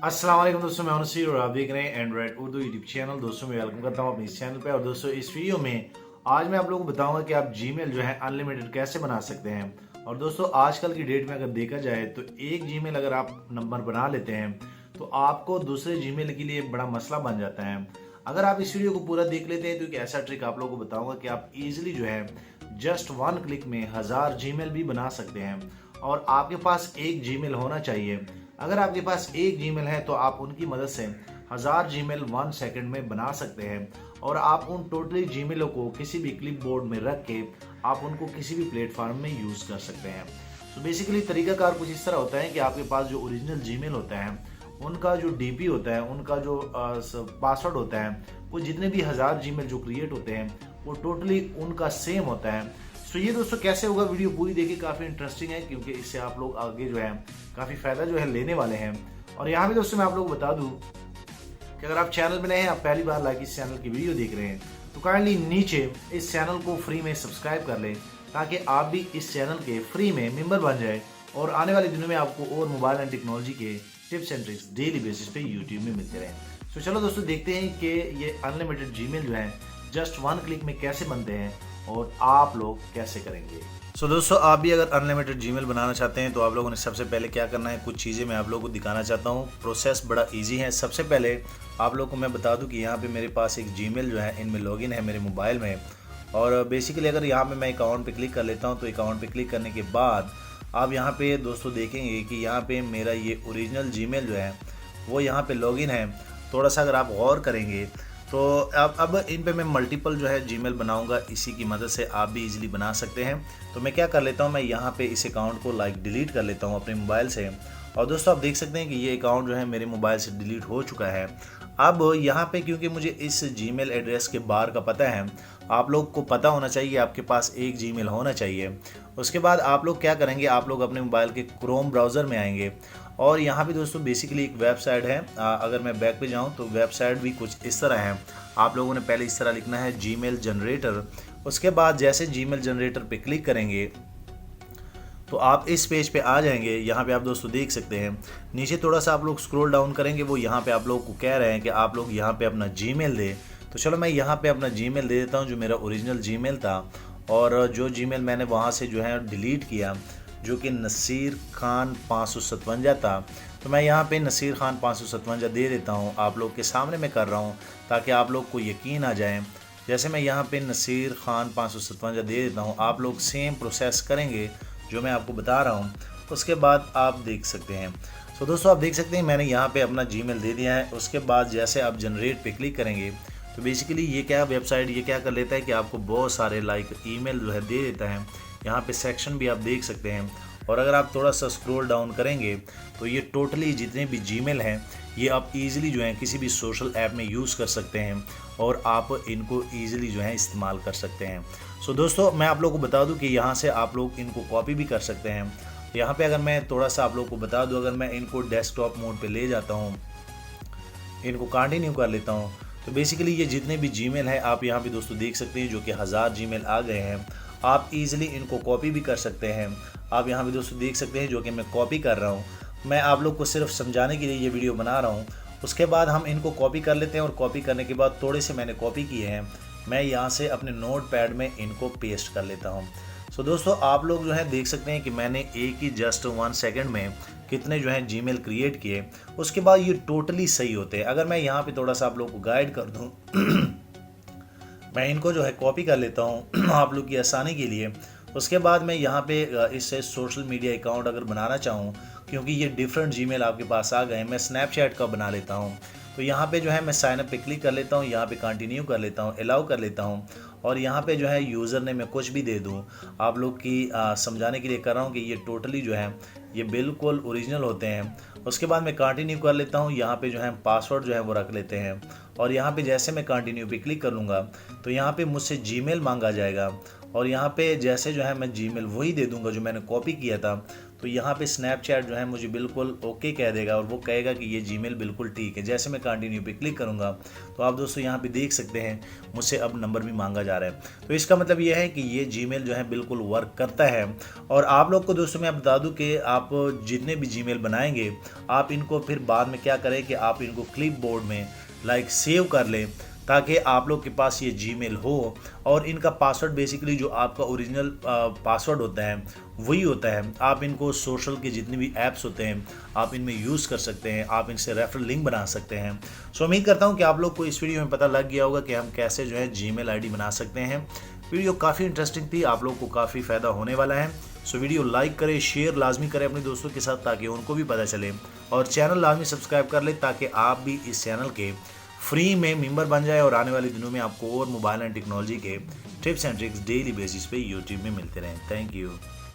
अस्सलाम वालेकुम दोस्तों, मैं नसीर और आप देख रहे हैं एंड्रॉइड उर्दू यूट्यूब चैनल। दोस्तों मैं वेलकम करता हूं अपने इस चैनल पे। और दोस्तों इस वीडियो में आज मैं आप लोगों को बताऊंगा कि आप जीमेल जो है अनलिमिटेड कैसे बना सकते हैं। और दोस्तों आजकल की डेट में अगर देखा जाए तो एक जीमेल अगर आप नंबर बना लेते हैं तो आपको दूसरे जीमेल के लिए बड़ा मसला बन जाता है। अगर आप इस वीडियो को पूरा देख लेते हैं तो एक ऐसा ट्रिक आप लोगों को बताऊंगा कि आप इजिली जो है जस्ट वन क्लिक में 1000 जीमेल भी बना सकते हैं। और आपके पास एक जीमेल होना चाहिए। अगर आपके पास एक जीमेल है तो आप उनकी मदद से 1000 जीमेल 1 सेकंड में बना सकते हैं। और आप उन टोटली जीमेलों को किसी भी क्लिप बोर्ड में रख के आप उनको किसी भी प्लेटफॉर्म में यूज कर सकते हैं। तो बेसिकली तरीकाकार कुछ इस तरह होता है कि आपके पास जो ओरिजिनल जीमेल होता है उनका जो डीपी होता है, उनका जो पासवर्ड होता है, वो जितने भी 1000 जीमेल जो क्रिएट होते हैं वो टोटली उनका सेम होता है। तो ये दोस्तों कैसे होगा, वीडियो पूरी देखिए, काफ़ी इंटरेस्टिंग है क्योंकि इससे आप लोग आगे जो है काफ़ी फ़ायदा जो है लेने वाले हैं। और यहाँ पे दोस्तों मैं आप लोग को बता दूं कि अगर आप चैनल में नए हैं, आप पहली बार लाइक इस चैनल की वीडियो देख रहे हैं तो काइंडली नीचे इस चैनल को फ्री में सब्सक्राइब कर लें ताकि आप भी इस चैनल के फ्री में मेंबर बन जाए और आने वाले दिनों में आपको और मोबाइल एंड टेक्नोलॉजी के tips and tricks daily basis पे यूट्यूब में मिलते रहें। तो चलो दोस्तों देखते हैं कि ये अनलिमिटेड जीमेल जो है जस्ट वन क्लिक में कैसे बनते हैं और आप लोग कैसे करेंगे। सो दोस्तों आप भी अगर अनलिमिटेड जीमेल बनाना चाहते हैं तो आप लोगों ने सबसे पहले क्या करना है, कुछ चीज़ें मैं आप लोगों को दिखाना चाहता हूँ। प्रोसेस बड़ा इजी है। सबसे पहले आप लोगों को मैं बता दूं कि यहाँ पे मेरे पास एक जीमेल जो है इनमें लॉगिन है मेरे मोबाइल में। और बेसिकली अगर यहाँ पे मैं अकाउंट पे क्लिक कर लेता हूँ तो अकाउंट पे क्लिक करने के बाद आप यहाँ पे दोस्तों देखेंगे कि यहाँ पे मेरा ये ओरिजिनल जीमेल जो है वो यहाँ पे लॉगिन है। थोड़ा सा अगर आप गौर करेंगे तो अब इन पे मैं मल्टीपल जो है जीमेल बनाऊंगा, इसी की मदद से आप भी इजीली बना सकते हैं। तो मैं क्या कर लेता हूं, मैं यहाँ पे इस अकाउंट को डिलीट कर लेता हूं अपने मोबाइल से। और दोस्तों आप देख सकते हैं कि ये अकाउंट जो है मेरे मोबाइल से डिलीट हो चुका है। अब यहाँ पे क्योंकि मुझे इस जीमेल एड्रेस के बाहर का पता है, आप लोग को पता होना चाहिए आपके पास एक जीमेल होना चाहिए। उसके बाद आप लोग क्या करेंगे, आप लोग अपने मोबाइल के क्रोम ब्राउज़र में आएंगे और यहाँ पे दोस्तों बेसिकली एक वेबसाइट है। अगर मैं बैक पे जाऊँ तो वेबसाइट भी कुछ इस तरह है। आप लोगों ने पहले इस तरह लिखना है जीमेल जनरेटर। उसके बाद जैसे जीमेल जनरेटर पे क्लिक करेंगे तो आप इस पेज पे आ जाएंगे। यहाँ पे आप दोस्तों देख सकते हैं नीचे थोड़ा सा आप लोग स्क्रॉल डाउन करेंगे, वो यहाँ पे आप लोग को कह रहे हैं कि आप लोग यहाँ पे अपना जीमेल दे। तो चलो मैं यहाँ पे अपना जीमेल दे देता हूँ जो मेरा ओरिजिनल जीमेल था और जो जीमेल मैंने वहाँ से जो है डिलीट किया, जो कि नसीर खान 557 था। तो मैं यहाँ पे नसीर खान 557 दे देता हूँ। आप लोग के सामने मैं कर रहा हूँ ताकि आप लोग को यकीन आ जाए। जैसे मैं यहाँ पे नसीर खान 557 दे देता हूँ, आप लोग सेम प्रोसेस करेंगे जो मैं आपको बता रहा हूँ। उसके बाद आप देख सकते हैं। तो दोस्तों आप देख सकते हैं मैंने यहाँ पे अपना जीमेल दे दिया है। उसके बाद जैसे आप जनरेट पे क्लिक करेंगे तो बेसिकली ये क्या वेबसाइट ये क्या कर लेता है कि आपको बहुत सारे ईमेल जो है दे देता है। यहाँ पे सेक्शन भी आप देख सकते हैं। और अगर आप थोड़ा सा स्क्रॉल डाउन करेंगे तो ये टोटली जितने भी जीमेल हैं ये आप इजीली जो है किसी भी सोशल ऐप में यूज़ कर सकते हैं और आप इनको इजीली जो है इस्तेमाल कर सकते हैं। सो दोस्तों मैं आप लोगों को बता दूं कि यहाँ से आप लोग इनको कॉपी भी कर सकते हैं। यहाँ पे अगर मैं थोड़ा सा आप लोगों को बता दूं, अगर मैं इनको डेस्कटॉप मोड पे ले जाता हूँ, इनको कंटिन्यू कर लेता हूँ, तो बेसिकली ये जितने भी जीमेल हैं आप यहाँ पे दोस्तों देख सकते हैं जो कि 1000 जीमेल आ गए हैं। आप इजीली इनको कॉपी भी कर सकते हैं। आप यहाँ पे दोस्तों देख सकते हैं जो कि मैं कॉपी कर रहा हूँ। मैं आप लोग को सिर्फ समझाने के लिए ये वीडियो बना रहा हूँ। उसके बाद हम इनको कॉपी कर लेते हैं और कॉपी करने के बाद थोड़े से मैंने कॉपी किए हैं, मैं यहाँ से अपने नोट पैड में इनको पेस्ट कर लेता हूँ। सो दोस्तों आप लोग जो है देख सकते हैं कि मैंने एक ही जस्ट 1 सेकंड में कितने जो है जीमेल क्रिएट किए। उसके बाद ये टोटली सही होते हैं। अगर मैं यहाँ पे थोड़ा सा आप लोग को गाइड कर दूँ मैं इनको जो है कॉपी कर लेता हूँ आप लोग की आसानी के लिए। उसके बाद मैं यहाँ पे इससे सोशल मीडिया अकाउंट अगर बनाना चाहूँ, क्योंकि ये डिफरेंट जीमेल आपके पास आ गए, मैं स्नैपचैट का बना लेता हूँ। तो यहाँ पे जो है मैं साइन अप पे क्लिक कर लेता हूँ, यहाँ पे कंटिन्यू कर लेता हूँ, अलाउ कर लेता हूँ। और यहाँ पे जो है यूज़र ने मैं कुछ भी दे दूँ, आप लोग की समझाने के लिए कर रहा हूँ कि ये टोटली जो है ये बिल्कुल ओरिजिनल होते हैं। उसके बाद मैं कंटिन्यू कर लेता हूँ, यहाँ पे जो है पासवर्ड जो है वो रख लेते हैं। और यहाँ पे जैसे मैं कंटिन्यू पे क्लिक कर लूँगा तो यहाँ पे मुझसे जीमेल मांगा जाएगा और यहाँ पे जैसे जो है मैं जीमेल वही दे दूँगा जो मैंने कॉपी किया था। तो यहाँ पे स्नैपचैट जो है मुझे बिल्कुल ओके कह देगा और वो कहेगा कि ये जीमेल बिल्कुल ठीक है। जैसे मैं कंटिन्यू पे क्लिक करूँगा तो आप दोस्तों यहाँ पे देख सकते हैं मुझसे अब नंबर भी मांगा जा रहा है। तो इसका मतलब ये है कि ये जीमेल जो है बिल्कुल वर्क करता है। और आप लोग को दोस्तों मैं बता दूं कि आप जितने भी जीमेल बनाएंगे आप इनको फिर बाद में क्या करें कि आप इनको क्लिपबोर्ड में सेव कर लें, ताकि आप लोग के पास ये जीमेल हो और इनका पासवर्ड बेसिकली जो आपका ओरिजिनल पासवर्ड होता है वही होता है। आप इनको सोशल के जितने भी ऐप्स होते हैं आप इनमें यूज़ कर सकते हैं, आप इनसे रेफरल लिंक बना सकते हैं। सो उम्मीद करता हूँ कि आप लोग को इस वीडियो में पता लग गया होगा कि हम कैसे जो है जीमेल आईडी बना सकते हैं। वीडियो काफ़ी इंटरेस्टिंग थी, आप लोग को काफ़ी फ़ायदा होने वाला है। सो वीडियो लाइक करें, शेयर लाजमी करें अपने दोस्तों के साथ ताकि उनको भी पता चले, और चैनल लाजमी सब्सक्राइब कर लें ताकि आप भी इस चैनल के फ्री में मेंबर बन जाए और आने वाले दिनों में आपको और मोबाइल एंड टेक्नोलॉजी के tips and tricks daily basis पे यूट्यूब में मिलते रहें। Thank you.